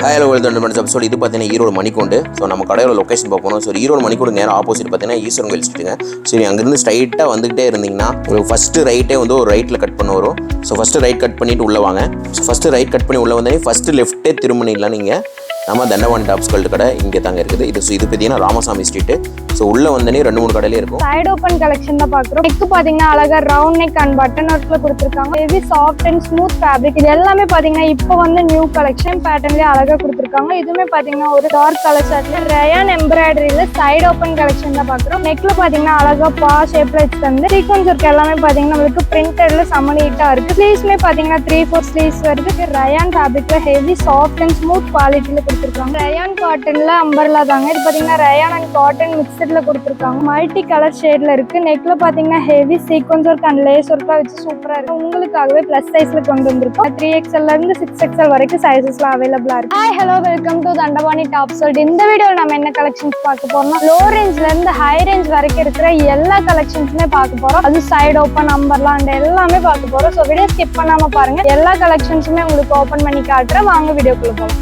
Hi hello welcome to episode. இது பார்த்தீங்கன்னா Erode மணிக்கூண்டு. So நம்ம கடையோட லொக்கேஷன் பார்ப்போம். ஸோ ஈரோடு மணிக்கூண்டு நேரம் ஆப்போசிட் பார்த்தீங்கன்னா ஈஸ்வரன் கோயில் ஸ்ட்ரீட்டுங்க. சரி, அங்கேருந்து ஸ்ட்ரைட்டாக வந்துகிட்டே இருந்தீங்கன்னா உங்களுக்கு ஃபஸ்ட்டு ரைட்டே வந்து ஒரு ரைட்டில் கட் பண்ண வரும். ஸோ ஃபஸ்ட்டு ரைட் கட் பண்ணிவிட்டு உள்ளே வாங்க. ஸோ ஃபஸ்ட்டு ரைட் கட் பண்ணி உள்ளே வந்தீங்கன்னா ஃபஸ்ட்டு லெஃப்ட்டே திரும்பினீங்களா நீங்கள் நம்ம தண்டவாணி டாப்ஸ் கல்ட்டு கடை இங்கே தாங்க இருக்குது. இது பார்த்தீங்கன்னா ராமசாமி ஸ்ட்ரீட்டு. ஸோ உள்ளே வந்தனே 2-3 கடையிலே இருக்கும். சைடு ஓப்பன் கலெக்ஷன் தான் பார்க்குறோம். நெக் பார்த்தீங்கன்னா அழகா ரவுண்ட் நெக் அண்ட் பட்டன் ஒர்க்ல கொடுத்துருக்காங்க. Heavy soft and smooth fabric. இது எல்லாமே பார்த்தீங்கன்னா இப்போ வந்து நியூ கலெக்ஷன் பேட்டர்ன்லேயே அழகா கொடுத்துருக்காங்க. இதுவுமே பார்த்தீங்கன்னா ஒரு டார்க் கலர் ஷர்ட்ல ரயான் எம்ப்ராய்டரியில சைடு ஓப்பன் கலெக்ஷன் தான் பார்க்குறோம். நெக்ல பார்த்தீங்கன்னா அழகா பா ஷேப்ல வச்சு தந்து சீக்வன்ஸ் ஒர்க் எல்லாமே பார்த்தீங்கன்னா நம்மளுக்கு பிரிண்டட்ல செம்ம நீட்டா இருக்கு. ஸ்லீவ்ஸ்மே பார்த்தீங்கன்னா 3-4 ஸ்லீவ்ஸ் வருது. ரயான் ஃபேப்ரிக்ல ஹெவி சாஃப்ட் அண்ட் ஸ்மூத் குவாலிட்டியில கொடுத்துருக்காங்க. ரயான் காட்டன்ல அம்பர்லா தாங்க. இது பார்த்தீங்கன்னா ரயான் அண்ட் காட்டன் மிக்சட்ல கொடுத்துருக்காங்க. மல்டி கலர் ஷேட்ல இருக்கு. நெக்ல பாத்தீங்கன்னா heavy sequence work and lace ஒர்க்கா வச்சு சூப்பரா இருக்கு. உங்களுக்காகவே பிளஸ் சைஸ்ல கொண்டு வந்திருக்கோம். 3XL ல இருந்து 6XL வரைக்கும் சைசஸ்ல அவைலபிளா இருக்கு. Hi hello welcome to Thandavani top sold. இந்த வீடியோல நம்ம என்ன கலெக்ஷன்ஸ் பார்க்க போறோம்னா லோ ரேஞ்ச்ல இருந்து ஹை ரேஞ்ச் வரைக்கும் இருக்கிற எல்லா கலெக்ஷன்ஸுமே பார்க்க போறோம். அது சைடு ஓப்பன் அம்பர்லா அண்ட் எல்லாமே பார்க்க போறோம். ஸோ வீடியோ ஸ்கிப் பண்ணாம பாருங்க. எல்லா கலெக்ஷன்ஸுமே உங்களுக்கு ஓப்பன் பண்ணி காட்டுறேன். வாங்க வீடியோக்குள்ள போகலாம்.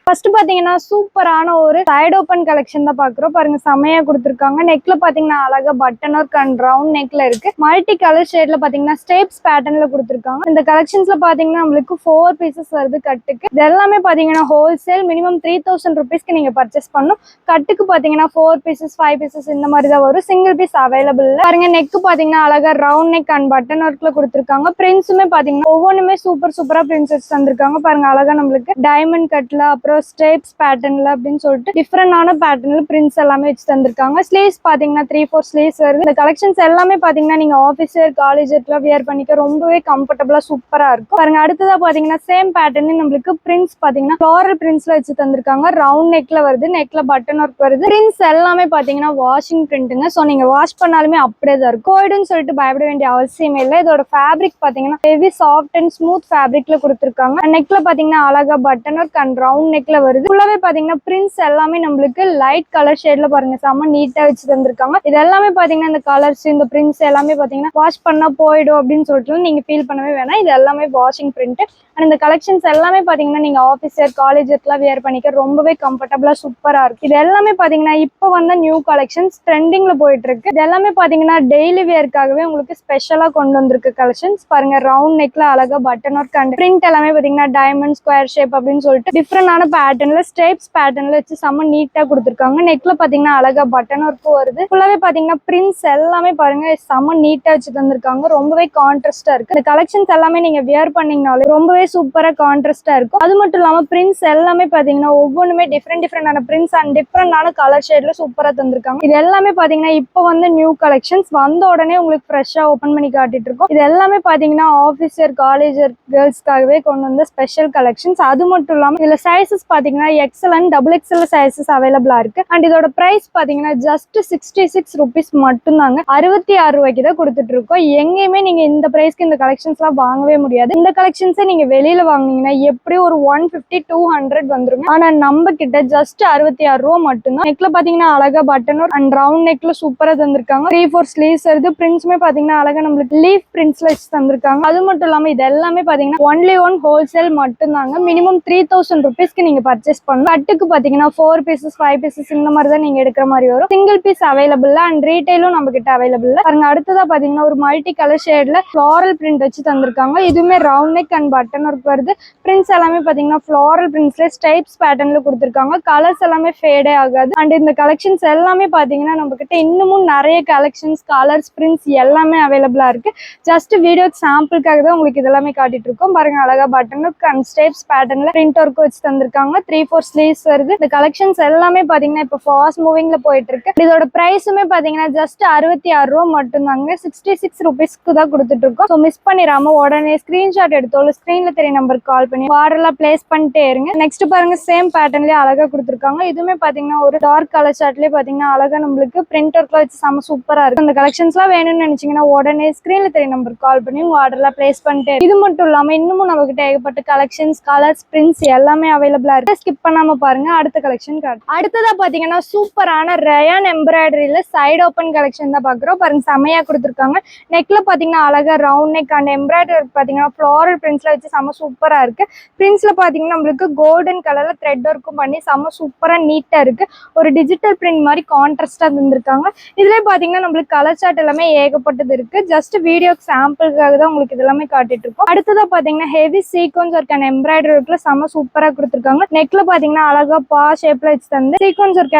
ஃபர்ஸ்ட் பாத்தீங்கன்னா சூப்பரான ஒரு சைடு ஓப்பன் கலெக்ஷன் தான் பாக்குறோம். பாருங்க செமையா கொடுத்துருக்காங்க. நெக்ல பாத்தீங்கன்னா அழகா பட்டன் ஒர்க் அண்ட் ரவுண்ட் நெக்ல இருக்கு. மல்டி கலர் ஷேட்ல பாத்தீங்கன்னா ஸ்டெப்ஸ் பேட்டர்ன்ல கொடுத்துருக்காங்க. இந்த கலெக்ஷன்ஸ்ல பாத்தீங்கன்னா நம்மளுக்கு 4 பீசஸ் வருது கட்டுக்கு. இது எல்லாமே பாத்தீங்கன்னா ஹோல்சேல் மினிமம் 3000 ருபீஸ்க்கு நீங்க பர்ச்சேஸ் பண்ணணும். கட்டுக்கு பாத்தீங்கன்னா 4 பீசஸ் 5 பீசஸ் இந்த மாதிரி தான் வரும். சிங்கிள் பீஸ் அவைலபிள் இல்ல. பாருங்க நெக் பாத்தீங்கன்னா அழகா ரவுண்ட் நெக் அண்ட் பட்டன் ஒர்க்ல கொடுத்துருக்காங்க. பிரிண்ட்ஸுமே பாத்தீங்கன்னா ஒவ்வொன்றுமே சூப்பரா பிரிண்ட்ஸ் வச்சு தந்திருக்காங்க. பாருங்க அழகா நம்மளுக்கு டைமண்ட் கட்ல அப்புறம் ஸ்டெப்ஸ் பேட்டர்ன்ல அப்படின்னு சொல்லிட்டு டிஃபரெண்டான பேட்டர்ன்ல பிரிண்ட்ஸ் எல்லாமே வச்சு தந்திருக்காங்க. ஸ்லீவ்ஸ் பாத்தீங்கன்னா 3-4 ஸ்லீவ்ஸ் வருது. இந்த கலெக்ஷன்ஸ் எல்லாமே பாத்தீங்கன்னா நீங்க ஆஃபீஸ் வேர் காலேஜ் வேர்ல வியர் பண்ணிக்க ரொம்பவே கம்ஃபர்டபுளா சூப்பரா இருக்கும். பாருங்க அடுத்ததா பாத்தீங்கன்னா சேம் பேட்டர்ன் நம்மளுக்கு பிரிண்ட்ஸ் பாத்தீங்கன்னா ஃப்ளாரல் பிரிண்ட்ஸ்ல வச்சு தந்திருக்காங்க. ரவுண்ட் நெக்ல வருது. நெக்ல பட்டன் ஒர்க் வருது. பிரிண்ட்ஸ் எல்லாமே பாத்தீங்கன்னா வாஷிங் பிரிண்ட்டுங்க. சோ நீங்க வாஷ் பண்ணாலுமே அப்படியே தான் இருக்கும். கோயிடுன்னு சொல்லிட்டு பயப்பட வேண்டிய அவசியமே இல்லை. இதோட ஃபேப்ரிக் பாத்தீங்கன்னா ஹெவி சாஃப்ட் அண்ட் ஸ்மூத் ஃபேப்ரிக்ல கொடுத்துருக்காங்க. நெக்ல பாத்தீங்கன்னா அழகா பட்டன் ஒர்க் அண்ட் ரவுண்ட் நெக்ல வருது. ஃபுல்லாவே பாத்தீங்கன்னா பிரிண்ட்ஸ் எல்லாமே நம்மளுக்கு லைட் கலர் ஷேட்ல பாருங்க செம்ம நீட்டா வச்சு தந்திருக்காங்க. இது எல்லாமே பாத்தீங்கன்னா இந்த கலர்ஸ் இந்த பிரிண்ட்ஸ் எல்லாமே பாத்தீங்கன்னா வாஷ் பண்ணா போயிடும் அப்படின்னு சொல்லிட்டு நீங்க ஃபீல் பண்ணவே வேணாம். இது எல்லாமே வாஷிங் பிரிண்ட். அண்ட் இந்த கலெக்ஷன்ஸ் எல்லாமே பாத்தீங்கன்னா நீங்க ஆஃபீஸ் வேர் காலேஜ் வேர்ல வியர் பண்ணிக்க ரொம்பவே கம்ஃபர்டபுளா சூப்பரா இருக்கு. இது எல்லாமே பாத்தீங்கன்னா இப்போ வந்த நியூ கலெக்ஷன்ஸ் ட்ரெண்டிங்ல போயிட்டு இருக்கு. இது எல்லாமே பாத்தீங்கன்னா டெய்லி வியர்க்காகவே உங்களுக்கு ஸ்பெஷலா கொண்டு வந்திருக்கு கலெக்ஷன்ஸ். பாருங்க ரவுண்ட் நெக்ல அழகா பட்டன் ஒர்க் அண்ட் பிரிண்ட் எல்லாமே பாத்தீங்கன்னா டைமண்ட் ஸ்கொயர் ஷேப் அப்படின்னு சொல்லிட்டு டிஃபரெண்டான பேட்டர்ன்ல ஸ்டெப்ஸ் பேட்டர்ன்ல வச்சு செம்ம நீட்டா கொடுத்துருக்காங்க. நெக்ல பாத்தீங்கன்னா அழகா பட்டன் ஒர்க்கும் வருது. ஃபுல்லாவே பாத்தீங்கன்னா பிரிண்ட்ஸ் எல்லாமே பாருங்க செம்ம நீட்டா வச்சு தந்திருக்காங்க. ரொம்பவே கான்ட்ராஸ்டா இருக்கு. இந்த கலெக்ஷன்ஸ் எல்லாமே நீங்க வியர் பண்ணீங்கனாலே ரொம்பவே சூப்பரா கான்ட்ராஸ்டா இருக்கும். அது மட்டும் இல்லாம பிரிண்ட்ஸ் எல்லாமே பாத்தீங்கன்னா ஒவ்வொன்றுமே டிஃப்ரெண்டான பிரிண்ட்ஸ் அண்ட் டிஃப்ரெண்டான கலர் ஷேட்ல சூப்பரா தந்திருக்காங்க. இது எல்லாமே பாத்தீங்கன்னா இப்போ வந்து நியூ கலெக்ஷன்ஸ் வந்த உடனே உங்களுக்கு ஃப்ரெஷ்ஷா ஓபன் பண்ணி காட்டிட்டு இருக்கோம். இது எல்லாமே பாத்தீங்கன்னா ஆஃபீஸர் காலேஜ் கேர்ள்ஸ்க்காகவே கொண்டு வந்த ஸ்பெஷல் கலெக்ஷன்ஸ். அது மட்டும் இல்லாம இதுல சைசஸ் பாத்தீங்கன்னா XL and XXL சைசஸ் அவைலபிளா இருக்கு. அண்ட் இதோட பிரைஸ் பாத்தீங்கன்னா ஜஸ்ட் 66 ருபீஸ் மட்டும் தாங்க. 66 ரூபாய்க்கு தான் கொடுத்துட்டு இருக்கோம். எங்கேயுமே நீங்க இந்த பிரைஸ்க்கு இந்த கலெக்ஷன்ஸ் எல்லாம் வாங்கவே முடியாது. இந்த கலெக்ஷன்ஸை நீங்க வெளியில வாங்குனீங்கன்னா எப்படி ஒரு 150-200 வந்துருங்க. ஆனா நம்ம கிட்ட ஜஸ்ட் 66 ரூபா மட்டும் தான். நெக்ல பாத்தீங்கன்னா அழகா பட்டன் அண்ட் ரவுண்ட் நெக்ல சூப்பரா தந்திருக்காங்க. 3-4 ஸ்லீவ்ஸ் வருது. பிரிண்ட்ஸ்மே பாத்தீங்கன்னா அழகா நம்மளுக்கு லீஃப் பிரிண்ட்ஸ்ல வச்சு தந்திருக்காங்க. அது மட்டும் இல்லாம இது எல்லாமே பாத்தீங்கன்னா ஒன்லி ஒன் ஹோல்சேல் மட்டும் தாங்க. மினிமம் 3000 ருபீஸ்க்கு நீங்க பர்ச்சேஸ் பண்ணணும். கட்டுக்கு பாத்தீங்கன்னா 4 பீசஸ் 5 பீசஸ் இந்த மாதிரி தான் நீங்க எடுக்கிற மாதிரி வரும். சிங்கிள் பீஸ் அவைலபிள் அண்ட் ரீட்டைலும் நம்ம கிட்ட அவைலபிள். பாருங்க அடுத்ததா பாத்தீங்கன்னா ஒரு மல்டி கலர் ஷேட்ல ஃப்ளாரல் பிரிண்ட் வச்சு தந்திருக்காங்க. இதுவுமே round neck and button work வருது. பிரிண்ட்ஸ் எல்லாமே பாத்தீங்கன்னா ஃப்ளாரல் பிரிண்ட்ஸ்ல ஸ்டைப்ஸ் பேட்டர்ன்ல கொடுத்துருக்காங்க. கலர்ஸ் எல்லாமே ஃபேடே ஆகாது. அண்ட் இந்த கலெக்ஷன்ஸ் எல்லாமே பாத்தீங்கன்னா நம்ம கிட்ட இன்னமும் நிறைய கலெக்ஷன்ஸ் கலர்ஸ் பிரிண்ட்ஸ் எல்லாமே அவைலபிளா இருக்கு. ஜஸ்ட் வீடியோ சாம்பிளுக்காக தான் உங்களுக்கு இதெல்லாமே காட்டிட்டு இருக்கோம். பாருங்க அழகா பட்டன் ஒர்க் அண்ட் ஸ்டைப்ஸ் பேட்டர்ன்ல பிரிண்ட் ஒர்க் வச்சு தந்திருக்காங்க. 3-4 ஸ்லீவ்ஸ் வருது. இந்த கலெக்ஷன்ஸ் எல்லாமே பாத்தீங்கன்னா இப்போ ஃபாஸ்ட் மூவிங்ல போயிட்டு இருக்கு. இதோட பிரைஸுமே பாத்தீங்கன்னா ஜஸ்ட் 66 ரூபா மட்டும் தாங்க. 66 ருபீஸ்க்கு தான் கொடுத்துட்டு இருக்கோம். ஸோ மிஸ் பண்ணிடாம உடனே ஸ்கிரீன்ஷாட் எடுத்தோம் ஸ்கிரீன்ல தெரிய நம்பருக்கு கால் பண்ணி ஆர்டர் எல்லாம் பிளேஸ் பண்ணிட்டே இருங்க. நெக்ஸ்ட் பாருங்க சேம் பேட்டர்ன்லயே அழகா கொடுத்துருக்காங்க. இதுவுமே பாத்தீங்கன்னா ஒரு டார்க் கலர் ஷர்ட்லயே பாத்தீங்கன்னா அழகா நம்மளுக்கு பிரிண்ட் ஒர்க்ல வச்சு செம சூப்பரா இருக்கு. இந்த கலெக்ஷன்ஸ் எல்லாம் வேணும்னு நினைச்சீங்கன்னா உடனே ஸ்கிரீன்ல தெரிய நம்பருக்கு கால் பண்ணி உங்க ஆர்டர் எல்லாம் பிளேஸ் பண்ணிட்டே. இது மட்டும் இல்லாம இன்னமும் நம்ம கிட்ட ஏகப்பட்ட கலெக்ஷன்ஸ் கலர்ஸ் பிரிண்ட்ஸ் எல்லாமே அவைலபிளா அவைலபிளா இருக்கு. ஸ்கிப் பண்ணாம பாருங்க, அடுத்த கலெக்ஷன் காட்டு. அடுத்ததா பாத்தீங்கன்னா சூப்பரான ரயான் எம்ப்ராய்டரியில சைடு ஓப்பன் கலெக்ஷன் தான் பாக்குறோம். பாருங்க செமையா கொடுத்துருக்காங்க. நெக்ல பாத்தீங்கன்னா அழகா ரவுண்ட் நெக் அண்ட் எம்ப்ராய்டரி பாத்தீங்கன்னா ஃபிளாரல் பிரிண்ட்ஸ்ல வச்சு செம சூப்பரா இருக்கு. பிரிண்ட்ஸ்ல பாத்தீங்கன்னா நம்மளுக்கு கோல்டன் கலர்ல த்ரெட் ஒர்க்கும் பண்ணி செம சூப்பரா நீட்டா இருக்கு. ஒரு டிஜிட்டல் பிரிண்ட் மாதிரி கான்ட்ராஸ்டா தந்திருக்காங்க. இதுல பாத்தீங்கன்னா நம்மளுக்கு கலர் சார்ட் எல்லாமே ஏகப்பட்டது இருக்கு. ஜஸ்ட் வீடியோ சாம்பிளுக்காக தான் உங்களுக்கு இதெல்லாமே காட்டிட்டு இருக்கோம். அடுத்ததா பாத்தீங்கன்னா heavy sequence work and embroidery ஒர்க்ல செம சூப்பரா கொடுத்துருக்காங்க. நெக்ல பாத்தீங்கன்னா அழகா பா ஷேப்ல வச்சு தந்து சீக்வன்ஸ் ஒர்க்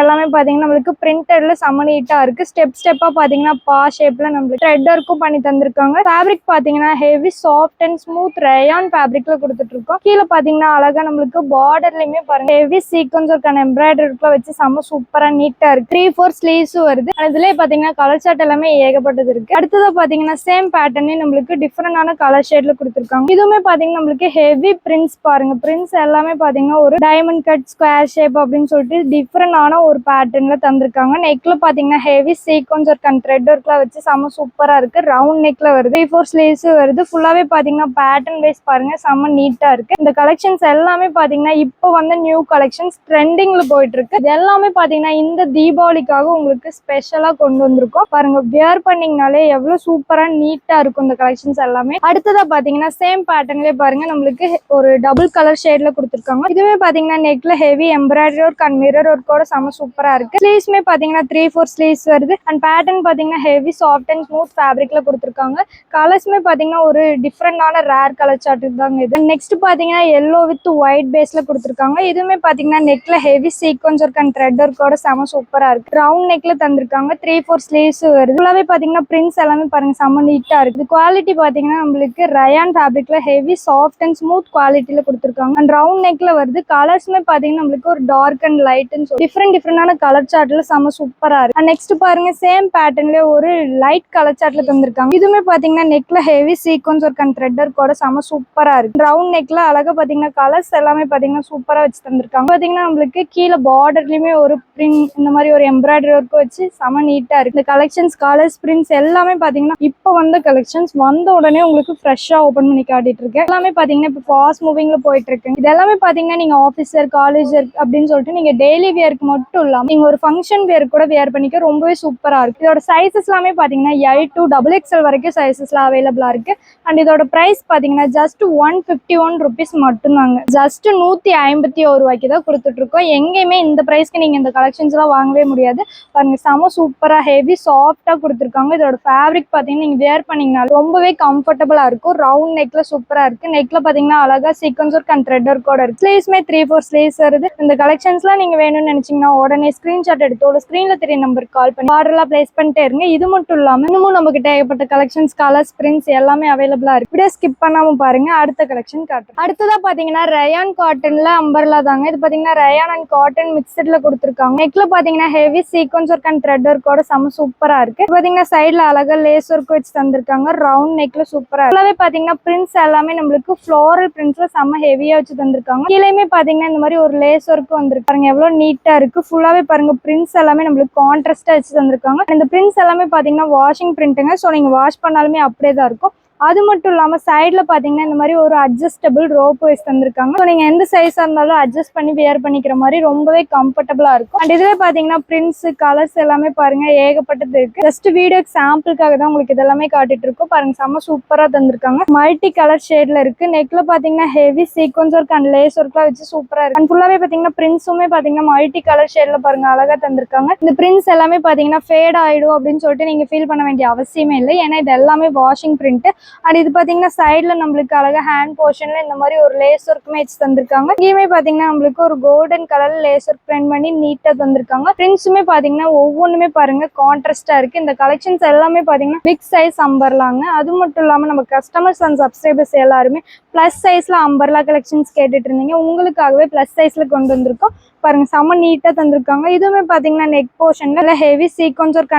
எல்லாமே பாத்தீங்கன்னா நம்மளுக்கு பிரிண்டட்ல செம நீட்டா இருக்கு. ஸ்டெப்பா பாத்தீங்கன்னா பா ஷேப்ல நம்மளுக்கு த்ரெட் ஒர்க்கும் பண்ணி தந்திருக்காங்க. ஃபேப்ரிக் பாத்தீங்கன்னா heavy soft and smooth rayon ஃபேப்ரிக்ல கொடுத்துட்டு இருக்கோம். கீழே பாத்தீங்கன்னா அழகா நம்மளுக்கு பார்டர்லயுமே பாருங்க heavy sequence work and embroidery ஒர்க்ல வச்சு செம சூப்பரா நீட்டா இருக்கு. 3-4 ஸ்லீவ்ஸ் வருது. இதுல பாத்தீங்கன்னா கலர் சார்ட் எல்லாமே ஏகப்பட்டது இருக்கு. அடுத்ததா பாத்தீங்கன்னா சேம் பேட்டர்னே நம்மளுக்கு டிஃபரெண்டான கலர் ஷேட்ல கொடுத்துருக்காங்க. இதுவுமே பாத்தீங்கன்னா நம்மளுக்கு ஹெவி பிரிண்ட்ஸ் பாருங்க. பிரிண்ட்ஸ் எல்லாமே பாத்தீங்கன்னா ஒரு டைமண்ட் கட், ஸ்கொயர் ஷேப் அப்படின்னு சொல்லிட்டு டிஃபரெண்டான ஒரு பேட்டர்ன்ல தந்திருக்காங்க. நெக்ல பாத்தீங்கன்னா heavy sequence work and thread ஒர்க்ல வச்சு செம சூப்பரா இருக்கு. ரவுண்ட் நெக்ல வருது. 3-4 ஸ்லீவ்ஸ் வருது. ஃபுல்லாவே பாத்தீங்கன்னா பேட்டர்ன் வைஸ் பாருங்க செம நீட்டா இருக்கு. இந்த கலெக்ஷன்ஸ் எல்லாமே பாத்தீங்கன்னா இப்போ வந்து நியூ கலெக்ஷன்ஸ் ட்ரெண்டிங்ல போயிட்டு இருக்கு. இது எல்லாமே பாத்தீங்கன்னா இந்த தீபாவளிக்காக உங்களுக்கு ஸ்பெஷலா கொண்டு வந்திருக்கோம். பாருங்க வியர் பண்ணீங்கனாலே எவ்வளவு சூப்பரா நீட்டா இருக்கும் இந்த கலெக்ஷன்ஸ் எல்லாமே. அடுத்ததா பாத்தீங்கன்னா சேம் பேட்டர்ன்லயே பாருங்க நம்மளுக்கு ஒரு டபுள் கலர் ஷேட்ல கொடுத்துருக்காங்க. இதுவே பாத்தீங்கன்னா நெக்ல heavy embroidery work and mirror ஒர்க்கோட செம சூப்பரா இருக்கு. ஸ்லீவ்ஸ்மே பாத்தீங்கன்னா 3-4 ஸ்லீவ்ஸ் வருது. அண்ட் பேட்டர்ன் பாத்தீங்கன்னா ஹெவி சாஃப்ட் அண்ட் ஸ்மூத் ஃபேப்ரிக்ல கொடுத்துருக்காங்க. கலர்ஸ்மே பாத்தீங்கன்னா ஒரு டிஃப்ரெண்டான ரேர் கலர் சார்ட் தாங்க இது. நெக்ஸ்ட் பாத்தீங்கன்னா எல்லோ வித் ஒயிட் பேஸ்ல கொடுத்துருக்காங்க. இதுவுமே பாத்தீங்கன்னா நெக்ல heavy sequence work and thread ஒர்க்கோட செம சூப்பரா இருக்கு. ரவுண்ட் நெக்ல தந்திருக்காங்க. 3-4 ஸ்லீவ்ஸ் வருது. ஃபுல்லாவே பாத்தீங்கன்னா பிரிண்ட்ஸ் எல்லாமே பாருங்க செம நீட்டா இருக்கு. குவாலிட்டி பாத்தீங்கன்னா நம்மளுக்கு ரயான் ஃபேப்ரிக்ல ஹெவி சாஃப்ட் அண்ட் ஸ்மூத் குவாலிட்டில கொடுத்துருக்காங்க. அண்ட் ரவுண்ட் நெக்ல வருது. கலர்ஸ்மே பாத்தீங்கன்னா நம்மளுக்கு ஒரு டார்க் அண்ட் லைட்னு சொல்லி டிஃபரெண்டான கலர் சார்ட்ல செம சூப்பரா இருக்கு. அண்ட் நெக்ஸ்ட் பாருங்க சேம் பேட்டர்ன்ல ஒரு லைட் கலர் சார்ட்ல தந்திருக்காங்க. இதுவுமே பாத்தீங்கன்னா நெக்ல heavy sequence work and thread ஒர்க்கோட செம சூப்பரா இருக்கு. ரவுண்ட் நெக்ல அழகா பாத்தீங்கன்னா கலர்ஸ் எல்லாமே பாத்தீங்கன்னா சூப்பரா வச்சு தந்திருக்காங்க. பாத்தீங்கன்னா நம்மளுக்கு கீழே பார்டர்லயுமே ஒரு பிரிண்ட் இந்த மாதிரி ஒரு எம்ப்ராய்டரி ஒர்க் வச்சு செம நீட்டா இருக்கு. இந்த கலெக்ஷன்ஸ் கலர்ஸ் பிரிண்ட்ஸ் எல்லாமே பாத்தீங்கன்னா இப்போ வந்த கலெக்ஷன்ஸ் வந்த உடனே உங்களுக்கு ஃப்ரெஷ்ஷா ஓபன் பண்ணி காட்டிட்டு இருக்கேன். எல்லாமே பாத்தீங்கன்னா இப்போ ஃபாஸ்ட் மூவிங்ல போயிட்டு இருக்கு. இது எல்லாமே பாத்தீங்கன்னா நீங்க ஆபீசர், காலேஜர் அப்படின்னு சொல்லிட்டு நீங்க டெய்லி வியருக்கு மட்டும் இல்லாம நீங்க ஒரு ஃபங்க்ஷன் வியர் கூட வியர் பண்ணிக்க ரொம்பவே சூப்பரா இருக்கு. இதோட சைசஸ் எல்லாமே பாத்தீங்கன்னா L to XXL வரைக்கும் சைசஸ்ல அவைலபிளா இருக்கு. அண்ட் இதோட பிரைஸ் பாத்தீங்கன்னா ஜஸ்ட் 151 rupees மட்டும்தாங்க. ஜஸ்ட் 151 ரூபாய்க்கு தான் கொடுத்துட்டு இருக்கோம். எங்கேயுமே இந்த பிரைஸ்க்கு நீங்க இந்த கலெக்ஷன்ஸ் எல்லாம் வாங்கவே முடியாது. பாருங்க செம சூப்பரா ஹெவி சாஃப்டா கொடுத்துருக்காங்க. இதோட ஃபேப்ரிக் பாத்தீங்கன்னா நீங்க வேர் பண்ணீங்கன்னா ரொம்பவே கம்ஃபர்டபுளா இருக்கும். ரவுண்ட் நெக்ல சூப்பரா இருக்கு. நெக்ல பாத்தீங்கன்னா அழகா சீக்வன்ஸ் ஒர்க் அண்ட் த்ரெட் ஒர்க்கோட இருக்கு. ஸ்லீவ்ஸ்மே 3-4 ஸ்லீவ்ஸ் வருது. இந்த கலெக்ஷன்ஸ்லாம் நீங்க வேணும்னு நினைச்சீங்கன்னா உடனே ஸ்கிரீன்ஷாட் எடுத்து ஒரு ஸ்கிரீன்ல தெரிய நம்பருக்கு கால் பண்ணி ஆர்டர்லாம் பிளேஸ் பண்ணிட்டே இருங்க. இது மட்டும் இல்லாம இன்னமும் நம்ம கிட்ட ஏகப்பட்ட கலெக்ஷன்ஸ், கலர்ஸ், பிரிண்ட்ஸ் எல்லாமே அவைலபிளா இருக்கு. வீடியோ ஸ்கிப் பண்ணாம பாருங்க. அடுத்த கலெக்ஷன் காட்டுறேன். அடுத்ததா பாத்தீங்கன்னா ரயான் காட்டன்ல அம்பர்லா தாங்க. இது பாத்தீங்கன்னா ரயான் அண்ட் காட்டன் மிக்சட்ல கொடுத்துருக்காங்க. நெக்ல பாத்தீங்கன்னா heavy sequence work and thread ஒர்க்கோட செம சூப்பரா இருக்கு. பாத்தீங்கன்னா சைடுல அழகா லேஸ் ஒர்க் வச்சு தந்திருக்காங்க. ரவுண்ட் நெக்ல சூப்பரா இருக்கு. பாத்தீங்கன்னா பிரிண்ட்ஸ் எல்லாமே நம்மளுக்கு ஃப்ளோரல் பிரிண்ட்ஸ்ல செம ஹெவியா வச்சு தந்திருக்காங்க. கீழேயுமே பாத்தீங்கன்னா இந்த மாதிரி ஒரு லேஸ் ஒர்க் வந்திருக்கு. பாருங்க எவ்வளவு நீட்டா இருக்கு. ஃபுல்லாவே பாருங்க பிரிண்ட்ஸ் எல்லாமே நம்மளுக்கு கான்ட்ராஸ்டா வச்சு தந்திருக்காங்க. இந்த பிரிண்ட்ஸ் எல்லாமே பாத்தீங்கன்னா வாஷிங் பிரிண்ட்டுங்க. ஸோ நீங்க வாஷ் பண்ணாலுமே அப்படியே தான் இருக்கும். அது மட்டும் இல்லாம சைட்ல பாத்தீங்கன்னா இந்த மாதிரி ஒரு அட்ஜஸ்டபிள் ரோப் வச்சு தந்திருக்காங்க. ஸோ நீங்க எந்த சைஸா இருந்தாலும் அட்ஜஸ்ட் பண்ணி வியர் பண்ணிக்கிற மாதிரி ரொம்பவே கம்ஃபர்டபுளா இருக்கும். அண்ட் இதுல பாத்தீங்கன்னா பிரிண்ட்ஸ், கலர்ஸ் எல்லாமே பாருங்க ஏகப்பட்டது இருக்கு. ஜஸ்ட் வீடியோ சாம்பிளுக்காக தான் உங்களுக்கு இதெல்லாமே காட்டிட்டு இருக்கோம். பாருங்க செம்ம சூப்பரா தந்திருக்காங்க. மல்டி கலர் ஷேட்ல இருக்கு. நெக்ல பாத்தீங்கன்னா heavy sequence work and lace ஒர்க்லாம் வச்சு சூப்பரா இருக்கு. அண்ட் ஃபுல்லாவே பாத்தீங்கன்னா பிரிண்ட்ஸுமே பாத்தீங்கன்னா மல்டி கலர் ஷேட்ல பாருங்க அழகா தந்திருக்காங்க. இந்த பிரிண்ட்ஸ் எல்லாமே பாத்தீங்கன்னா ஃபேட் ஆயிடும் அப்படின்னு சொல்லிட்டு நீங்க ஃபீல் பண்ண வேண்டிய அவசியமே இல்லை. ஏன்னா இது எல்லாமே வாஷிங் பிரிண்ட். அண்ட் இது பாத்தீங்கன்னா சைட்ல நம்மளுக்கு அழகா ஹேண்ட் போர்ஷன்ல இந்த மாதிரி ஒரு லேஸ் ஒர்க்குமே வச்சு தந்திருக்காங்க. இங்கேயுமே பாத்தீங்கன்னா நம்மளுக்கு ஒரு கோல்டன் கலர்ல லேஸ் ஒர்க் பிரிண்ட் பண்ணி நீட்டா தந்திருக்காங்க. பிரிண்ட்ஸுமே பாத்தீங்கன்னா ஒவ்வொன்றுமே பாருங்க கான்ட்ராஸ்டா இருக்கு. இந்த கலெக்ஷன்ஸ் எல்லாமே பாத்தீங்கன்னா பிக் சைஸ் அம்பர்லாங்க. அது மட்டும் இல்லாம நம்ம கஸ்டமர்ஸ் அண்ட் சப்ஸ்கிரைபர்ஸ் எல்லாருமே பிளஸ் சைஸ்ல அம்பர்லா கலெக்ஷன்ஸ் கேட்டுட்டு இருந்தீங்க. உங்களுக்காகவே பிளஸ் சைஸ்ல கொண்டு வந்திருக்கோம். பாருங்க செம்ம நீட்டா தந்திருக்காங்க. இதுவுமே பாத்தீங்கன்னா நெக் போர்ஷன்ல heavy sequence work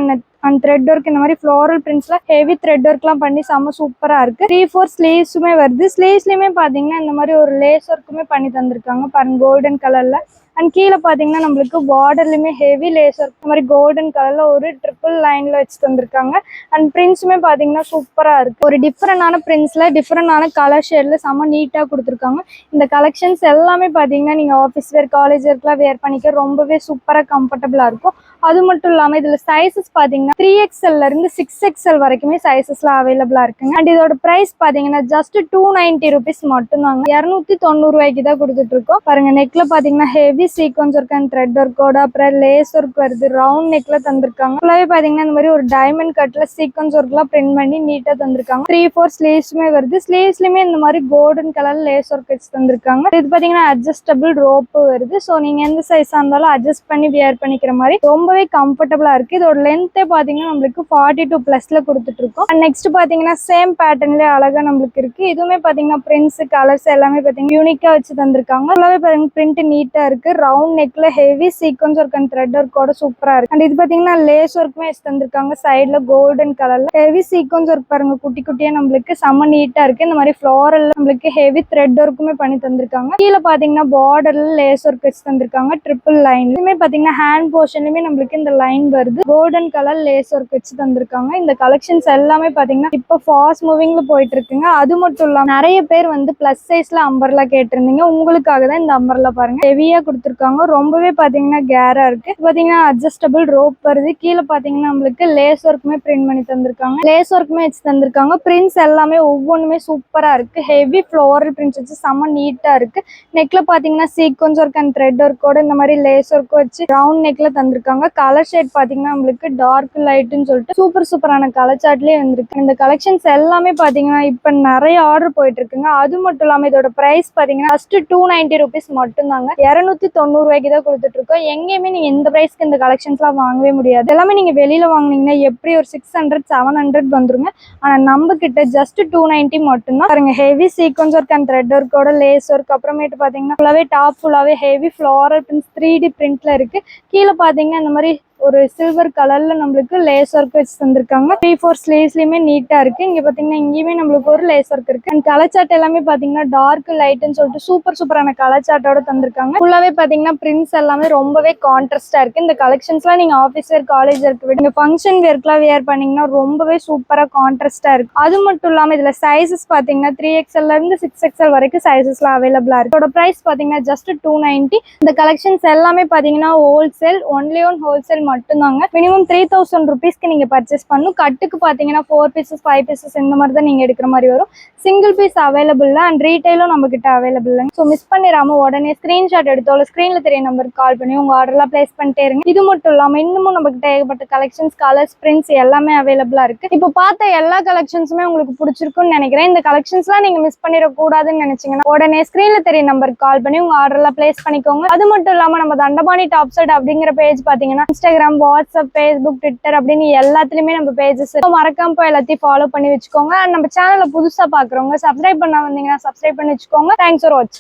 and thread work இந்த மாதிரி ஃப்ளோரல் பிரிண்ட்ஸ்ல ஹெவி த்ரெட் ஒர்க்லாம் பண்ணி செம்ம சூப்பரா இருக்கு. 3-4 ஸ்லீவ்ஸுமே வருது. ஸ்லீவ்ஸ்லயுமே பாத்தீங்கன்னா இந்த மாதிரி ஒரு லேஸ் ஒர்க்குமே பண்ணி தந்திருக்காங்க. பாருங்க கோல்டன் கலர்ல. அண்ட் கீழே பார்த்தீங்கன்னா நம்மளுக்கு பார்டர்லையுமே ஹெவி லேசர் இந்த மாதிரி கோல்டன் கலர்ல ஒரு ட்ரிபிள் லைன்ல வச்சு தந்திருக்காங்க. அண்ட் பிரிண்ட்ஸுமே பார்த்தீங்கன்னா சூப்பராக இருக்கு. ஒரு டிஃப்ரெண்டான பிரிண்ட்ஸ்ல டிஃப்ரெண்டான கலர் ஷேட்ல செம்ம நீட்டாக கொடுத்துருக்காங்க. இந்த கலெக்ஷன்ஸ் எல்லாமே பார்த்தீங்கன்னா நீங்கள் ஆஃபீஸ் வேர் காலேஜ் வேர்க்கெலாம் வேர் பண்ணிக்க ரொம்பவே சூப்பராக கம்ஃபர்டபுளாக இருக்கும். அது மட்டும் இல்லாமல் இதில் சைஸஸ் பார்த்தீங்கன்னா 3XL இருந்து 6XL வரைக்குமே சைஸஸ்லாம் அவைலபிளாக இருக்குங்க. அண்ட் இதோட ப்ரைஸ் பார்த்தீங்கன்னா ஜஸ்ட் 290 ருபீஸ் மட்டும்தாங்க. 290 ரூபாய்க்கு தான் கொடுத்துட்டு இருக்கோம். பாருங்க நெக்ல பார்த்தீங்கன்னா heavy sequence work and thread ஒர்க்கோட அப்புறம் லேஸ் ஒர்க் வருது. ரவுண்ட் நெக்ல தந்திருக்காங்க. ஃபுல்லாவே பார்த்தீங்கன்னா இந்த மாதிரி ஒரு டைமண்ட் கட்ல சீக்வன்ஸ் ஒர்க்லாம் பிரிண்ட் பண்ணி நீட்டாக தந்திருக்காங்க. 3-4 ஸ்லீவ்ஸுமே வருது. ஸ்லீவ்ஸ்லையுமே இந்த மாதிரி கோல்டன் கலர் லேஸ் ஒர்க் வச்சு தந்திருக்காங்க. இது பார்த்தீங்கன்னா அட்ஜஸ்டபிள் ரோப்பு வருது. ஸோ நீங்கள் எந்த சைஸாக இருந்தாலும் அட்ஜஸ்ட் பண்ணி வியர் பண்ணிக்கிற மாதிரி ரொம்பவே கம்ஃபர்டபுளா இருக்கு. இதோட லென்த்தே பாத்தீங்கன்னா நம்மளுக்கு 42+ கொடுத்துட்டு இருக்கோம். அண்ட் நெக்ஸ்ட் பாத்தீங்கன்னா சேம் பேட்டர்ன்லயே அழகா நம்மளுக்கு இருக்கு. இதுவுமே பாத்தீங்கன்னா பிரிண்ட்ஸ் கலர்ஸ் எல்லாமே பாத்தீங்கன்னா யூனிக்கா வச்சு தந்திருக்காங்க. ஃபுல்லாவே பாருங்க பிரிண்ட் நீட்டா இருக்கு. ரவுண்ட் நெக்ல heavy sequence work and thread ஒர்க்கோட சூப்பரா இருக்கு. அண்ட் இது பாத்தீங்கன்னா லேஸ் ஒர்க்குமே வச்சு தந்திருக்காங்க. சைட்ல கோல்டன் கலர்ல ஹெவி சீக்வன்ஸ் ஒர்க் பாருங்க குட்டி குட்டியா நம்மளுக்கு செம்ம நீட்டா இருக்கு. இந்த மாதிரி ஃப்ளோரல் நம்மளுக்கு ஹெவி த்ரெட் ஒர்க்குமே பண்ணி தந்திருக்காங்க. கீழே பாத்தீங்கன்னா பார்டர்ல லேஸ் ஒர்க் வச்சு தந்திருக்காங்க. ட்ரிபிள் லைன் இதுமே பாத்தீங்கன்னா ஹேண்ட் போர்ஷன்லயுமே நம்மளுக்கு இந்த லைன் வருது. கோல்டன் கலர் லேஸ் ஒர்க் வச்சு தந்திருக்காங்க. இந்த கலெக்ஷன்ஸ் எல்லாமே பாத்தீங்கன்னா இப்போ ஃபாஸ்ட் மூவிங்ல போயிட்டு இருக்குங்க. அது மட்டும் இல்லாம நிறைய பேர் வந்து பிளஸ் சைஸ்ல அம்பர்லா கேட்டிருந்தீங்க. உங்களுக்காக தான் இந்த அம்பர்லா பாருங்க ஹெவியா கொடுத்துருக்காங்க. ரொம்பவே பாத்தீங்கன்னா கேரா இருக்கு. பாத்தீங்கன்னா அட்ஜஸ்டபிள் ரோப் வருது. கீழே பாத்தீங்கன்னா நம்மளுக்கு லேஸ் ஒர்க்குமே பிரிண்ட் பண்ணி தந்திருக்காங்க. லேஸ் ஒர்க்குமே வச்சு தந்திருக்காங்க. பிரிண்ட்ஸ் எல்லாமே ஒவ்வொன்றுமே சூப்பரா இருக்கு. ஹெவி ஃப்ளோரல் பிரிண்ட்ஸ் வச்சு செம்ம நீட்டா இருக்கு. நெக்ல பாத்தீங்கன்னா சீக்வன்ஸ் ஒர்க் அண்ட் த்ரெட் ஒர்க்கோட இந்த மாதிரி லேஸ் ஒர்க் வச்சு ரவுண்ட் நெக்ல தந்திருக்காங்க. கலர் ஷேட் பாத்தீங்கன்னா நம்மளுக்கு டார்க் லைட்னு சொல்லிட்டு சூப்பரான கலர் சார்ட்லயே வந்திருக்கு. இந்த கலெக்ஷன்ஸ் எல்லாமே பாத்தீங்கன்னா இப்ப நிறைய ஆர்டர் போயிட்டு இருக்குங்க. அது மட்டும் இல்லாம இதோட பிரைஸ் பாத்தீங்கன்னா ஃபர்ஸ்ட் 290 ருபீஸ் மட்டும் தாங்க. 290 ரூபாய்க்கு தான் கொடுத்துட்டு இருக்கோம். எங்கேயுமே நீங்க இந்த பிரைஸ்க்கு இந்த கலெக்ஷன்ஸ் எல்லாம் வாங்கவே முடியாது. எல்லாமே நீங்க வெளியில வாங்குனீங்கன்னா எப்படி ஒரு 600-700 வந்துருங்க. ஆனா நம்ம கிட்ட ஜஸ்ட் 290 மட்டும் தான். பாருங்க heavy sequence work and thread ஒர்க்கோட லேஸ் ஒர்க் அப்புறமேட்டு பாத்தீங்கன்னா ஃபுல்லாவே டாப் ஃபுல்லாவே ஹெவி ஃப்ளோரல் பிரிண்ட்ஸ் 3D பிரிண்ட்ல இருக்கு. கீழே பாத்தீங்கன்னா இந்த மாதிரி ஒரு சில்வர் கலர்ல நம்மளுக்கு லேஸ் ஒர்க் வச்சு தந்திருக்காங்க. 3-4 ஸ்லீவ்ஸ்லயுமே நீட்டா இருக்கு. இங்க பாத்தீங்கன்னா இங்கேயுமே நம்மளுக்கு ஒரு லேஸ் ஒர்க் இருக்கு. அண்ட் கலர் சார்ட் எல்லாமே பாத்தீங்கன்னா டார்க் லைட்னு சொல்லிட்டு சூப்பரான கலர் சார்ட்டோட தந்திருக்காங்க. ஃபுல்லாவே பாத்தீங்கன்னா பிரிண்ட்ஸ் எல்லாமே ரொம்பவே கான்ட்ராஸ்டா இருக்கு. இந்த கலெக்ஷன்ஸ்லாம் நீங்க ஆஃபீஸ் வேர் காலேஜ் வேர்க்கு விடுங்க ஃபங்க்ஷன் வேர்க்குலாம் வியர் பண்ணீங்கன்னா ரொம்பவே சூப்பரா கான்ட்ராஸ்டா இருக்கு. அது மட்டும் இல்லாம இதுல சைஸஸ் பாத்தீங்கன்னா 3XL இருந்து 6XL வரைக்கும் சைஸஸ்லாம் அவைலபிளா இருக்கு. இதோட பிரைஸ் பாத்தீங்கன்னா ஜஸ்ட் 290. இந்த கலெக்ஷன்ஸ் எல்லாமே பாத்தீங்கன்னா ஹோல்சேல் ஒன்லி ஒன் ஹோல்சேல் மட்டும்தாங்க. மினிமம் 3000 ருபீஸ்க்கு நீங்க பர்ச்சேஸ் பண்ணணும். கட்டுக்கு பாத்தீங்கன்னா 4 பீசஸ் 5 பீசஸ் இந்த மாதிரி தான் நீங்க எடுக்கிற மாதிரி வரும். சிங்கிள் பீஸ் அவைலபிள் அண்ட் ரீட்டைலும் நம்ம கிட்ட அவைலபிள். ஸோ மிஸ் பண்ணிடாம உடனே ஸ்கிரீன்ஷாட் எடுத்தோ ஸ்கிரீன்ல தெரிய நம்பருக்கு கால் பண்ணி உங்க ஆர்டர்லாம் பிளேஸ் பண்ணிட்டே இருங்க. இது மட்டும் இல்லாம இன்னமும் நம்ம கிட்ட ஏகப்பட்ட கலெக்ஷன்ஸ் கலர்ஸ் பிரிண்ட்ஸ் எல்லாமே அவைலபிளா இருக்கு. இப்போ பார்த்த எல்லா கலெக்ஷன்ஸுமே உங்களுக்கு பிடிச்சிருக்கும்னு நினைக்கிறேன். இந்த கலெக்ஷன்ஸ்லாம் நீங்க மிஸ் பண்ணிடக்கூடாதுன்னு நினைச்சீங்கன்னா உடனே ஸ்கிரீன்ல தெரிய நம்பருக்கு கால் பண்ணி உங்க ஆர்டர்லாம் பிளேஸ் பண்ணிக்கோங்க. அது மட்டும் இல்லாம நம்ம தண்டபாணி டாப் சைட் அப்படிங்கிற பேஜ் பாத்தீங்கன்னா இன்ஸ்டாகிராம், வாட்ஸ்அப், ஃபேஸ்புக், ட்விட்டர் அப்படின்னு எல்லாத்துலயுமே நம்ம பேஜஸ் மறக்காம போய் எல்லாத்தையும் ஃபாலோ பண்ணி வச்சுக்கோங்க. நம்ம சேனலை புதுசா பாக்குறவங்க சப்ஸ்கிரைப் பண்ண வந்தீங்கன்னா சப்ஸ்கிரைப் பண்ணி வச்சுக்கோங்க. தேங்க்ஸ் ஃபார் வாட்சிங்.